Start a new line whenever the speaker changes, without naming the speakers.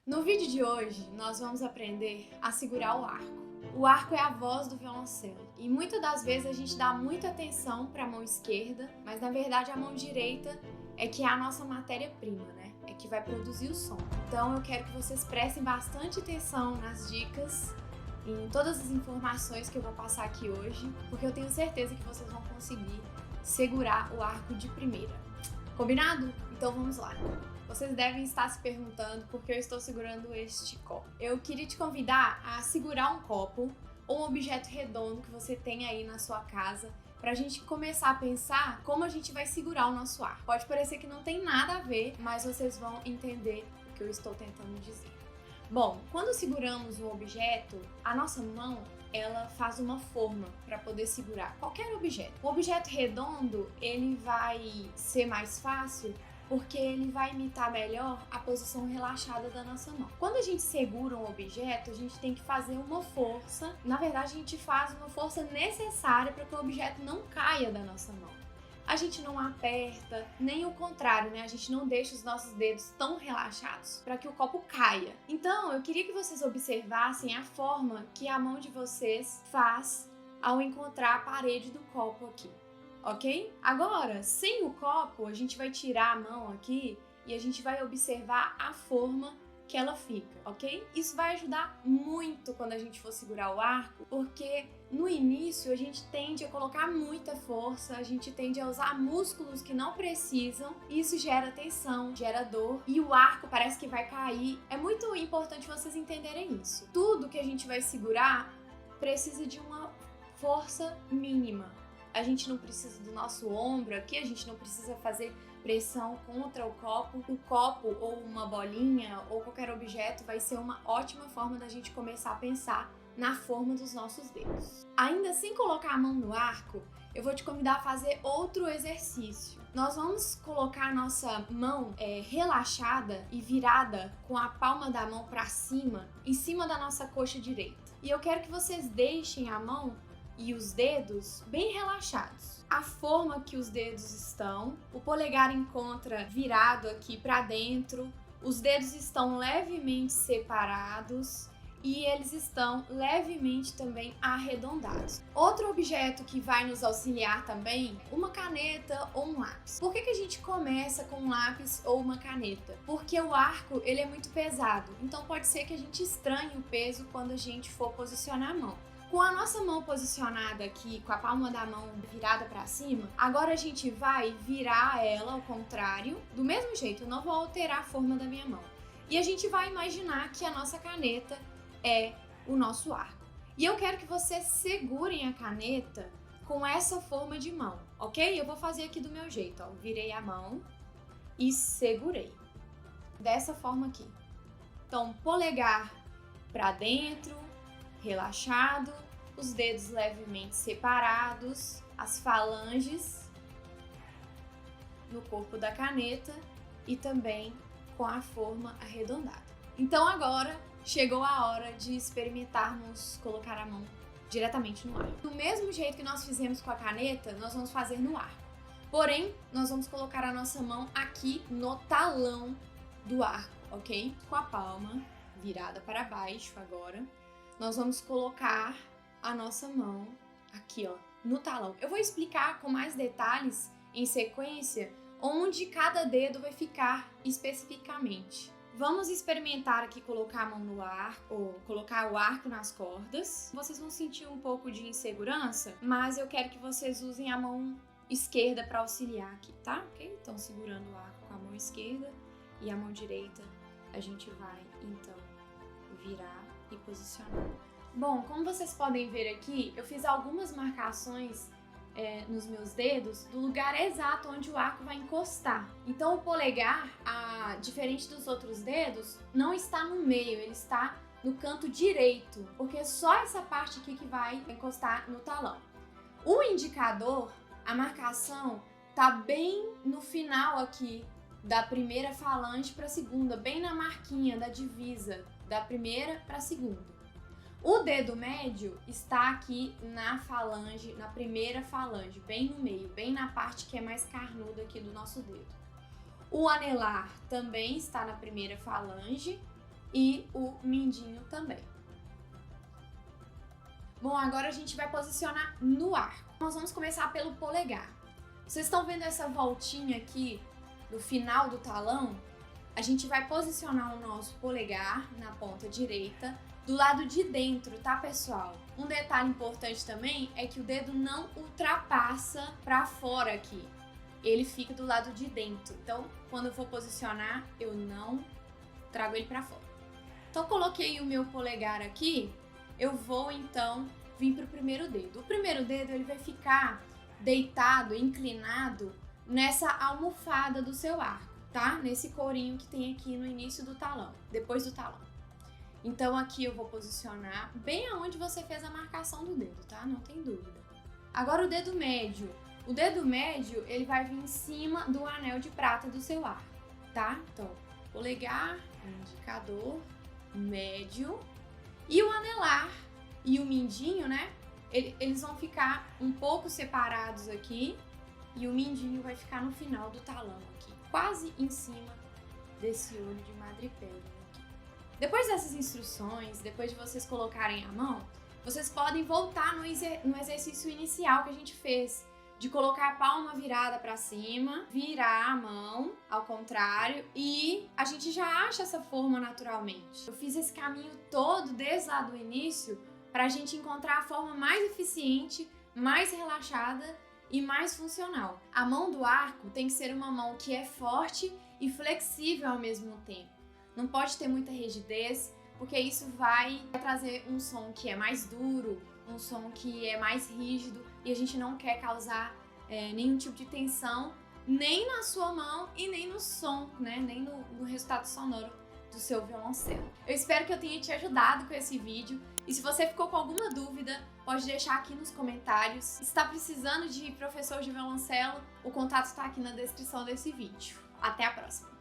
No vídeo de hoje, nós vamos aprender a segurar o arco. O arco é a voz do violoncelo e muitas das vezes a gente dá muita atenção para a mão esquerda, mas na verdade a mão direita é que é a nossa matéria-prima, né? É que vai produzir o som. Então eu quero que vocês prestem bastante atenção nas dicas e em todas as informações que eu vou passar aqui hoje, porque eu tenho certeza que vocês vão conseguir segurar o arco de primeira. Combinado? Então vamos lá. Vocês devem estar se perguntando por que eu estou segurando este copo. Eu queria te convidar a segurar um copo ou um objeto redondo que você tem aí na sua casa para a gente começar a pensar como a gente vai segurar o nosso ar. Pode parecer que não tem nada a ver, mas vocês vão entender o que eu estou tentando dizer. Bom, quando seguramos um objeto, a nossa mão ela faz uma forma para poder segurar qualquer objeto. O objeto redondo ele vai ser mais fácil porque ele vai imitar melhor a posição relaxada da nossa mão. Quando a gente segura um objeto, a gente tem que fazer uma força. Na verdade, a gente faz uma força necessária para que o objeto não caia da nossa mão. A gente não aperta, nem o contrário, né? A gente não deixa os nossos dedos tão relaxados para que o copo caia. Então, eu queria que vocês observassem a forma que a mão de vocês faz ao encontrar a parede do copo aqui. Ok? Agora, sem o copo, a gente vai tirar a mão aqui e a gente vai observar a forma que ela fica, ok? Isso vai ajudar muito quando a gente for segurar o arco, porque no início a gente tende a colocar muita força, a gente tende a usar músculos que não precisam, e isso gera tensão, gera dor, e o arco parece que vai cair. É muito importante vocês entenderem isso. Tudo que a gente vai segurar precisa de uma força mínima. A gente não precisa do nosso ombro aqui, a gente não precisa fazer pressão contra o copo ou uma bolinha ou qualquer objeto vai ser uma ótima forma da gente começar a pensar na forma dos nossos dedos. Ainda sem colocar a mão no arco, eu vou te convidar a fazer outro exercício. Nós vamos colocar a nossa mão relaxada e virada com a palma da mão para cima, em cima da nossa coxa direita. E eu quero que vocês deixem a mão e os dedos bem relaxados. A forma que os dedos estão, o polegar encontra virado aqui para dentro, os dedos estão levemente separados e eles estão levemente também arredondados. Outro objeto que vai nos auxiliar também, uma caneta ou um lápis. Por que a gente começa com um lápis ou uma caneta? Porque o arco ele é muito pesado, então pode ser que a gente estranhe o peso quando a gente for posicionar a mão. Com a nossa mão posicionada aqui, com a palma da mão virada para cima, agora a gente vai virar ela ao contrário, do mesmo jeito, eu não vou alterar a forma da minha mão. E a gente vai imaginar que a nossa caneta é o nosso arco. E eu quero que vocês segurem a caneta com essa forma de mão, ok? Eu vou fazer aqui do meu jeito, ó. Virei a mão e segurei. Dessa forma aqui. Então, polegar para dentro, relaxado, os dedos levemente separados, as falanges no corpo da caneta e também com a forma arredondada. Então agora chegou a hora de experimentarmos colocar a mão diretamente no arco. Do mesmo jeito que nós fizemos com a caneta, nós vamos fazer no arco. Porém, nós vamos colocar a nossa mão aqui no talão do arco, ok? Com a palma virada para baixo agora. Nós vamos colocar a nossa mão aqui, ó, no talão. Eu vou explicar com mais detalhes em sequência onde cada dedo vai ficar especificamente. Vamos experimentar aqui colocar a mão no arco, ou colocar o arco nas cordas. Vocês vão sentir um pouco de insegurança, mas eu quero que vocês usem a mão esquerda para auxiliar aqui, tá? Ok? Então, segurando o arco com a mão esquerda e a mão direita, a gente vai, então, virar e posicionar. Bom, como vocês podem ver aqui, eu fiz algumas marcações nos meus dedos do lugar exato onde o arco vai encostar. Então o polegar, diferente dos outros dedos, não está no meio, ele está no canto direito, porque é só essa parte aqui que vai encostar no talão. O indicador, a marcação, tá bem no final aqui da primeira falange para a segunda, bem na marquinha da divisa da primeira para a segunda. O dedo médio está aqui na falange, na primeira falange, bem no meio, bem na parte que é mais carnuda aqui do nosso dedo. O anelar também está na primeira falange e o mindinho também. Bom, agora a gente vai posicionar no arco. Nós vamos começar pelo polegar. Vocês estão vendo essa voltinha aqui do final do talão? A gente vai posicionar o nosso polegar na ponta direita, do lado de dentro, tá, pessoal? Um detalhe importante também é que o dedo não ultrapassa para fora aqui. Ele fica do lado de dentro. Então, quando eu for posicionar, eu não trago ele para fora. Então, coloquei o meu polegar aqui, eu vou então vir pro primeiro dedo. O primeiro dedo ele vai ficar deitado, inclinado nessa almofada do seu arco, tá? Nesse corinho que tem aqui no início do talão, depois do talão. Então aqui eu vou posicionar bem aonde você fez a marcação do dedo, tá? Não tem dúvida. Agora o dedo médio. O dedo médio, ele vai vir em cima do anel de prata do seu arco, tá? Então, polegar, indicador, médio e o anelar e o mindinho, né? Eles vão ficar um pouco separados aqui e o mindinho vai ficar no final do talão aqui, quase em cima desse olho de madrepérola aqui. Depois dessas instruções, depois de vocês colocarem a mão, vocês podem voltar no exercício inicial que a gente fez, de colocar a palma virada para cima, virar a mão ao contrário e a gente já acha essa forma naturalmente. Eu fiz esse caminho todo desde lá do início para a gente encontrar a forma mais eficiente, mais relaxada e mais funcional. A mão do arco tem que ser uma mão que é forte e flexível ao mesmo tempo. Não pode ter muita rigidez, porque isso vai trazer um som que é mais duro, um som que é mais rígido e a gente não quer causar nenhum tipo de tensão nem na sua mão e nem no som, né? Nem no resultado sonoro do seu violoncelo. Eu espero que eu tenha te ajudado com esse vídeo e se você ficou com alguma dúvida, pode deixar aqui nos comentários. Se está precisando de professor de violoncelo, o contato está aqui na descrição desse vídeo. Até a próxima!